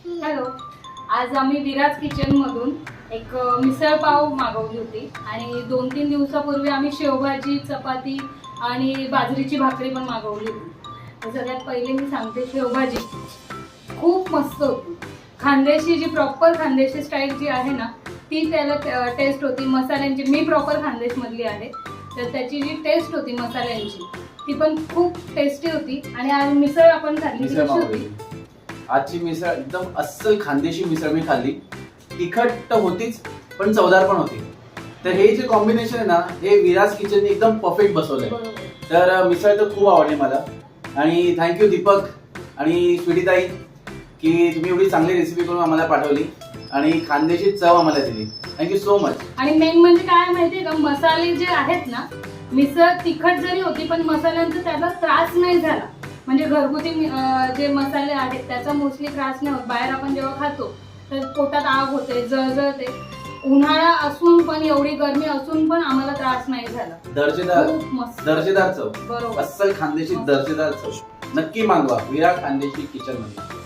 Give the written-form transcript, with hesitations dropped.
Hello, आज आम्ही Viraj kitchen मधून एक मिसळ पाव मागवली होती आणि 2-3 दिवसापूर्वी आम्ही शेवभाजी, चपाती आणि बाजरीची भाकरी पण मागवली होती. तर सगळ्यात पहिले मी सांगते, शेवभाजी खूप मस्त होती. खानदेशी जी प्रॉपर खानदेशी स्टाईल जी आहे ना, ती त्याला टेस्ट होती. मसाल्यांची, मी प्रॉपर खानदेश मधली आहे, तर त्याची जी टेस्ट होती मसाल्यांची ती पण खूप टेस्टी होती. आणि आज मिसळ आपण खाल्ली, ती कशी होती? आजची मिसळ एकदम अस्सल खानदेशी मिसळ मी खाल्ली. तिखट तर होतीच पण चवदार पण होती. तर हे जे कॉम्बिनेशन आहे ना, हे विराज किचनने एकदम परफेक्ट बसवलंय. तर मिसळ तर खूप आवडली मला. आणि थँक्यू दीपक आणि स्वीटीताई की तुम्ही एवढी चांगली रेसिपी करून आम्हाला पाठवली आणि खानदेशी चव आम्हाला दिली. Thank you so much. आणि मेन म्हणजे काय माहितीये का, मसाले जे आहेत ना, मिसळ तिखट जरी होती पण मसाल्यांचा त्याचा त्रास नाही झाला. म्हणजे घरगुती जे मसाले आहेत त्याचा मोस्टली त्रास नाही होत. बाहेर आपण जेव्हा खातो तर पोटात आग होते, जळजळते. उन्हाळा असून पण, एवढी गरमी असून पण आम्हाला त्रास नाही झाला. दर्जेदार, खूप मस्त. दर्जेदार चव. बरोबर. अस्सल खानदेशी दर्जेदार चव. नक्की मागवा विराज खानदेशी किचन मध्ये.